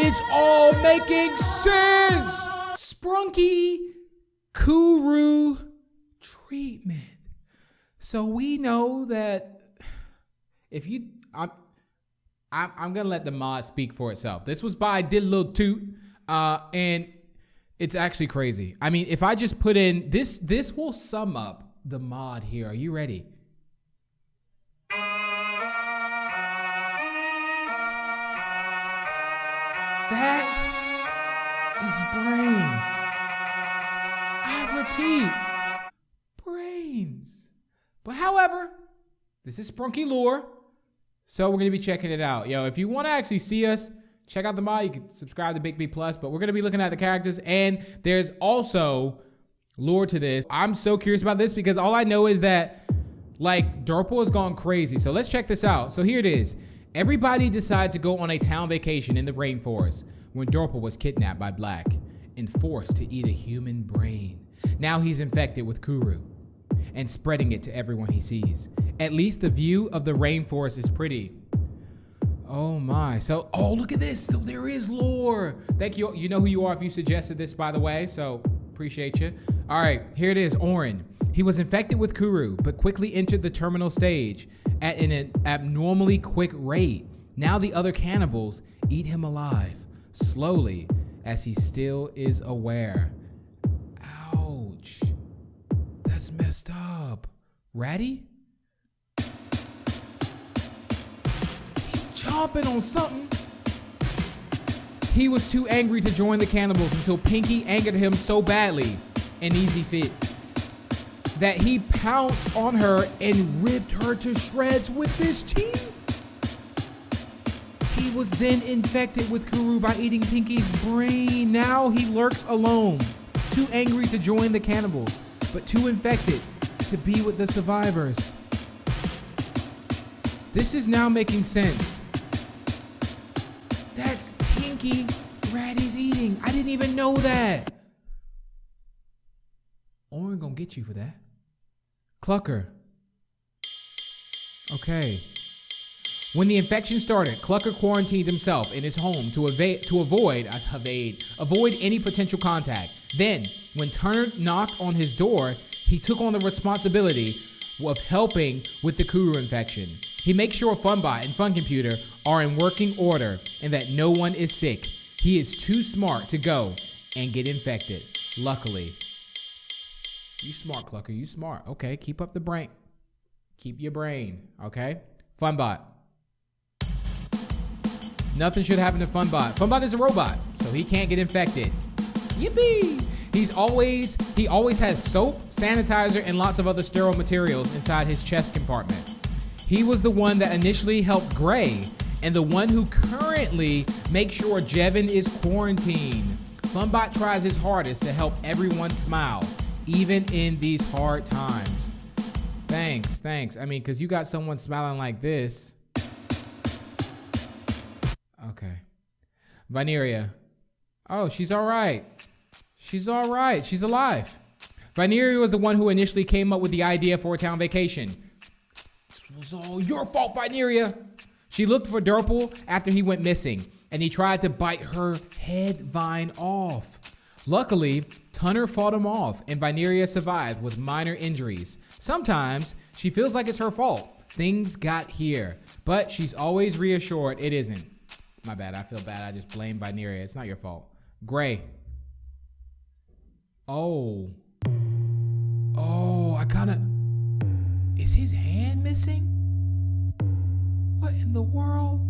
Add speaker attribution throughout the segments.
Speaker 1: It's all making sense. Sprunki KURU treatment. So we know that if you, I'm gonna let the mod speak for itself. This was by Did a Little Toot, and it's actually crazy. I mean, if I just put in this will sum up the mod here. Are you ready? That is brains. I repeat, brains. But however, this is Sprunki Lore, so we're gonna be checking it out. Yo, if you wanna actually see us, check out the mod. You can subscribe to BigB Plus, but we're gonna be looking at the characters, and there's also lore to this. I'm so curious about this because all I know is that like Durple has gone crazy. So let's check this out. So here it is. Everybody decided to go on a town vacation in the rainforest when Durple was kidnapped by Black and forced to eat a human brain. Now he's infected with Kuru and spreading it to everyone he sees. At least the view of the rainforest is pretty. Oh my, so, oh, look at this. So there is lore. Thank you. You know who you are if you suggested this, by the way, so appreciate you. All right, here it is, Orin. He was infected with Kuru, but quickly entered the terminal stage at an abnormally quick rate. Now the other cannibals eat him alive, slowly, as he still is aware. Ouch. That's messed up. Ratty? Chomping on something. He was too angry to join the cannibals until Pinky angered him so badly, an easy fit, that he pounced on her and ripped her to shreds with his teeth. He was then infected with Kuru by eating Pinky's brain. Now he lurks alone, too angry to join the cannibals, but too infected to be with the survivors. This is now making sense. That's Pinky Ratty's eating. I didn't even know that. Orin gonna get you for that. Clucker. Okay. When the infection started, Clucker quarantined himself in his home to avoid any potential contact. Then, when Turner knocked on his door, he took on the responsibility of helping with the Kuru infection. He makes sure FunBot and FunComputer are in working order and that no one is sick. He is too smart to go and get infected. Luckily. You smart, Clucker. You smart. Okay, keep up the brain. Keep your brain. Okay? FunBot. Nothing should happen to FunBot. FunBot is a robot, so he can't get infected. Yippee! He always has soap, sanitizer, and lots of other sterile materials inside his chest compartment. He was the one that initially helped Gray, and the one who currently makes sure Jevin is quarantined. FunBot tries his hardest to help everyone smile, even in these hard times. Thanks. I mean, because you got someone smiling like this. Okay. Vineria. Oh, she's all right. She's all right. She's alive. Vineria was the one who initially came up with the idea for a town vacation. This was all your fault, Vineria. She looked for Durple after he went missing, and he tried to bite her head vine off. Luckily, Tunner fought him off, and Vineria survived with minor injuries. Sometimes she feels like it's her fault. Things got here, but she's always reassured it isn't. My bad, I feel bad. I just blame Vineria. It's not your fault. Gray. Oh, I kinda... Is his hand missing? What in the world?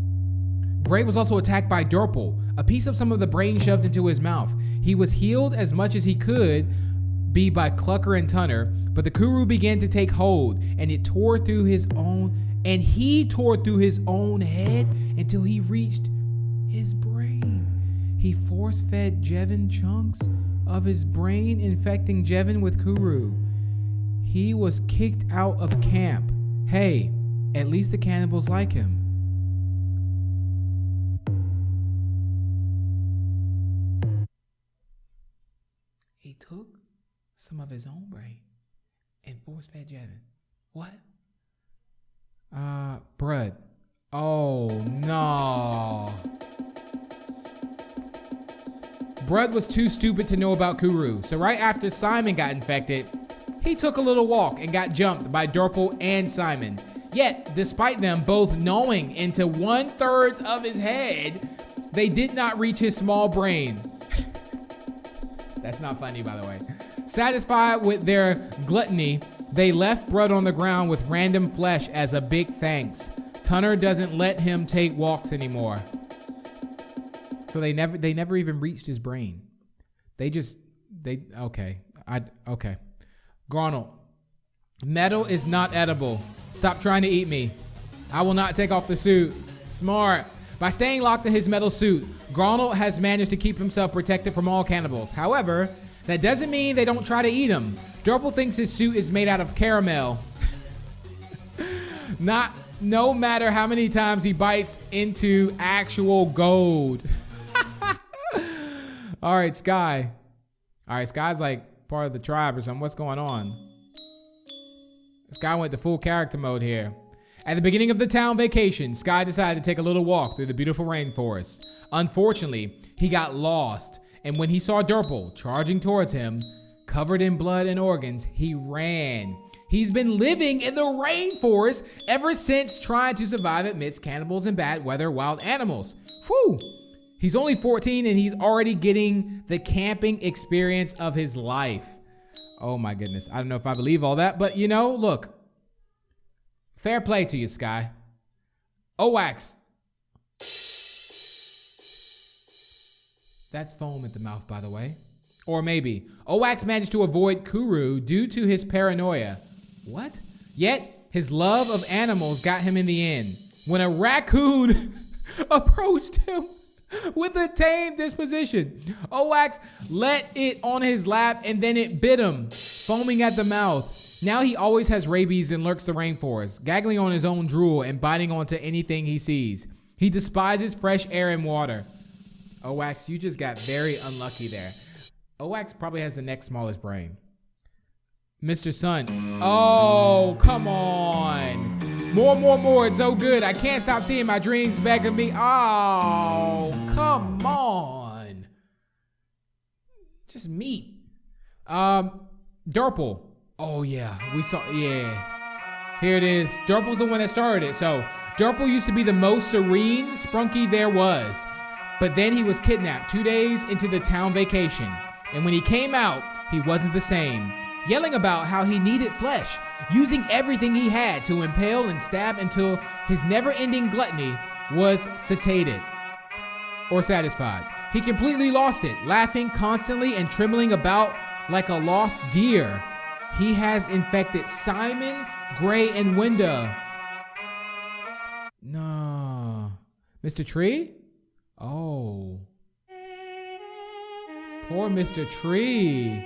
Speaker 1: Gray was also attacked by Durple, a piece of some of the brain shoved into his mouth. He was healed as much as he could be by Clucker and Tunner, but the Kuru began to take hold, and he tore through his own head until he reached his brain. He force-fed Jevin chunks of his brain, infecting Jevin with Kuru. He was kicked out of camp. Hey, at least the cannibals like him. He took some of his own brain and force-fed Jevin. What? Bruh. Oh, no. Brud was too stupid to know about Kuru, so right after Simon got infected, he took a little walk and got jumped by Durple and Simon. Yet, despite them both knowing into 1/3 of his head, they did not reach his small brain. That's not funny, by the way. Satisfied with their gluttony, they left Brud on the ground with random flesh as a big thanks. Tunner doesn't let him take walks anymore. So they never even reached his brain. Okay. Garnel, metal is not edible. Stop trying to eat me. I will not take off the suit. Smart. By staying locked in his metal suit, Garnel has managed to keep himself protected from all cannibals. However, that doesn't mean they don't try to eat him. Durple thinks his suit is made out of caramel. No matter how many times he bites into actual gold. All right, Sky. All right, Sky's like part of the tribe or something. What's going on? Sky went to full character mode here. At the beginning of the town vacation, Sky decided to take a little walk through the beautiful rainforest. Unfortunately, he got lost, and when he saw Durple charging towards him, covered in blood and organs, he ran. He's been living in the rainforest ever since trying to survive amidst cannibals and bad weather wild animals. Whew! He's only 14 and he's already getting the camping experience of his life. Oh my goodness. I don't know if I believe all that, but you know, look. Fair play to you, Sky. Owax. That's foam at the mouth, by the way. Or maybe. Owax managed to avoid Kuru due to his paranoia. What? Yet, his love of animals got him in the end. When a raccoon approached him with a tame disposition, Owax let it on his lap and then it bit him, foaming at the mouth. Now he always has rabies and lurks the rainforest, gaggling on his own drool and biting onto anything he sees. He despises fresh air and water. Owax, you just got very unlucky there. Owax probably has the next smallest brain. Mr. Sun. Oh, come on. More. It's so good. I can't stop seeing my dreams back of me. Oh, come on. Just meat. Durple. Oh, yeah. Yeah. Here it is. Durple's the one that started it. So, Durple used to be the most serene Sprunky there was. But then he was kidnapped 2 days into the town vacation. And when he came out, he wasn't the same. Yelling about how he needed flesh, using everything he had to impale and stab until his never-ending gluttony was satiated or satisfied. He completely lost it, laughing constantly and trembling about like a lost deer. He has infected Simon, Gray, and Winda. No. Mr. Tree? Oh. Poor Mr. Tree.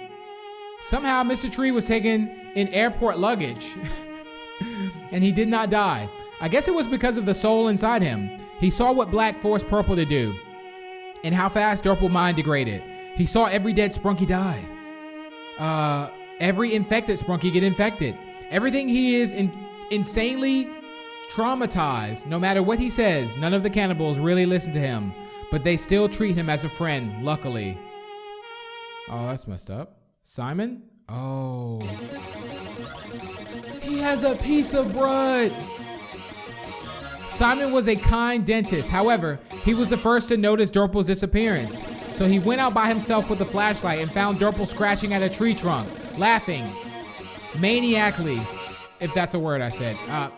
Speaker 1: Somehow Mr. Tree was taken in airport luggage and he did not die. I guess it was because of the soul inside him. He saw what black forced purple to do and how fast Durple mind degraded. He saw every dead Sprunky die. Every infected Sprunky get infected. Everything he is insanely traumatized. No matter what he says, none of the cannibals really listen to him, but they still treat him as a friend, luckily. Oh, that's messed up. Simon? Oh. He has a piece of blood. Simon was a kind dentist. However, he was the first to notice Durple's disappearance. So he went out by himself with a flashlight and found Durple scratching at a tree trunk, laughing maniacally, if that's a word I said.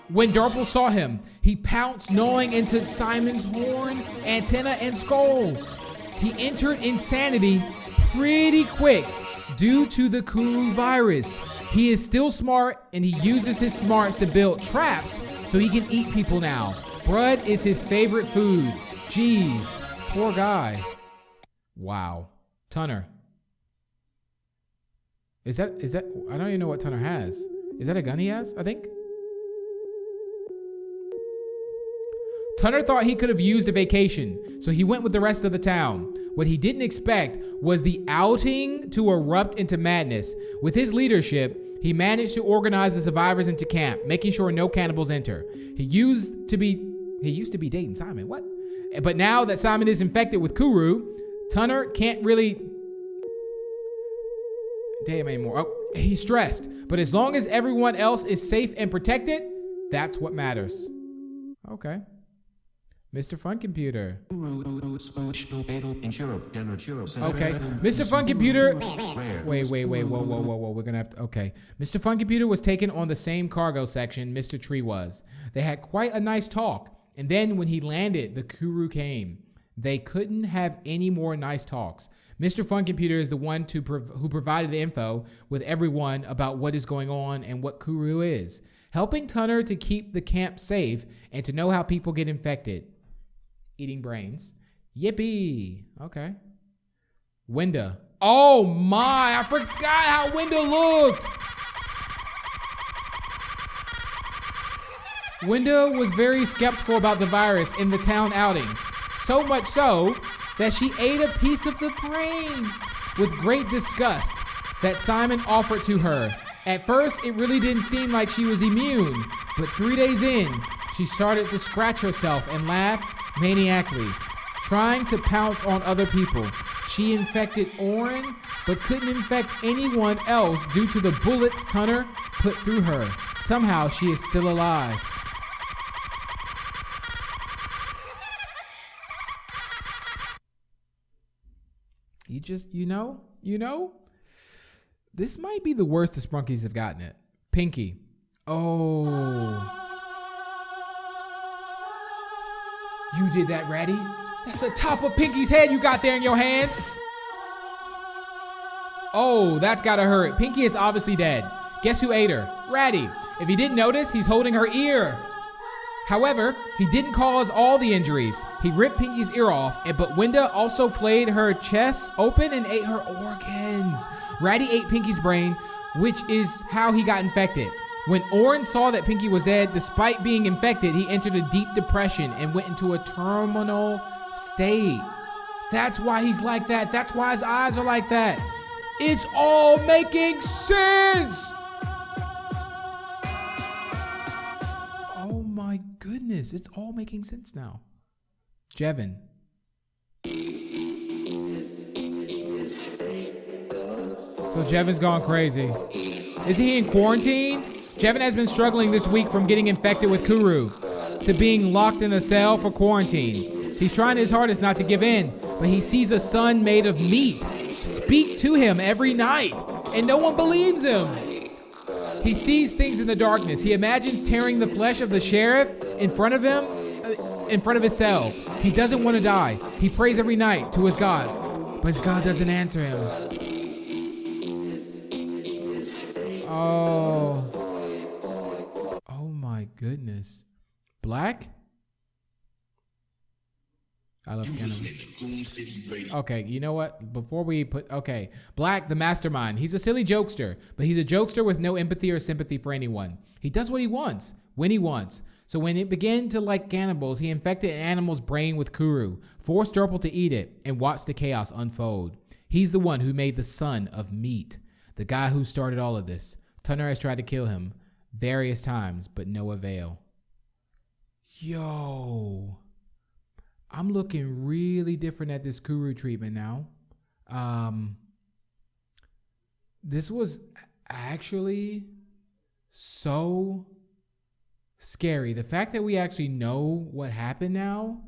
Speaker 1: When Durple saw him, he pounced, gnawing into Simon's horn, antenna, and skull. He entered insanity pretty quick due to the Kuru virus. He is still smart and he uses his smarts to build traps so he can eat people now. Blood is his favorite food. Jeez, poor guy. Wow. Tunner. Is that, I don't even know what Tunner has. Is that a gun he has, I think? Tunner thought he could have used a vacation, so he went with the rest of the town. What he didn't expect was the outing to erupt into madness. With his leadership, he managed to organize the survivors into camp, making sure no cannibals enter. He used to be dating Simon, what? But now that Simon is infected with Kuru, Tunner can't really damn anymore. Oh, he's stressed. But as long as everyone else is safe and protected, that's what matters. Okay. Mr. Fun Computer. Okay. Mr. Fun Computer. Wait. Whoa. We're going to have to. Okay. Mr. Fun Computer was taken on the same cargo section Mr. Tree was. They had quite a nice talk. And then when he landed, the Kuru came. They couldn't have any more nice talks. Mr. Fun Computer is the one who provided the info with everyone about what is going on and what Kuru is, helping Tunner to keep the camp safe and to know how people get infected. Eating brains. Yippee. Okay. Winda. Oh my, I forgot how Winda looked. Winda was very skeptical about the virus in the town outing. So much so that she ate a piece of the brain with great disgust that Simon offered to her. At first, it really didn't seem like she was immune, but 3 days in, she started to scratch herself and laugh maniacally, trying to pounce on other people. She infected Oren, but couldn't infect anyone else due to the bullets Tunner put through her. Somehow, she is still alive. You know, this might be the worst the Sprunkies have gotten it. Pinky. Oh. You did that, Ratty? That's the top of Pinky's head you got there in your hands. Oh, that's gotta hurt. Pinky is obviously dead. Guess who ate her? Ratty. If you didn't notice, he's holding her ear. However, he didn't cause all the injuries. He ripped Pinky's ear off, but Winda also flayed her chest open and ate her organs. Ratty ate Pinky's brain, which is how he got infected. When Oren saw that Pinky was dead, despite being infected, he entered a deep depression and went into a terminal state. That's why he's like that. That's why his eyes are like that. It's all making sense. Oh my goodness. It's all making sense now. Jevin. So Jevin's gone crazy. Is he in quarantine? Jevin has been struggling this week from getting infected with Kuru to being locked in a cell for quarantine. He's trying his hardest not to give in, but he sees a sun made of meat speak to him every night, and no one believes him. He sees things in the darkness. He imagines tearing the flesh of the sheriff in front of him, in front of his cell. He doesn't want to die. He prays every night to his God, but his God doesn't answer him. Oh my goodness. Black? I love Canon. Okay, you know what? Before we okay. Black, the mastermind. He's a silly jokester, but he's a jokester with no empathy or sympathy for anyone. He does what he wants, when he wants. So when it began to like cannibals, he infected an animal's brain with Kuru, forced Durple to eat it, and watched the chaos unfold. He's the one who made the son of meat, the guy who started all of this. Tunner has tried to kill him various times, but no avail. Yo. I'm looking really different at this Kuru treatment now. This was actually so scary. The fact that we actually know what happened now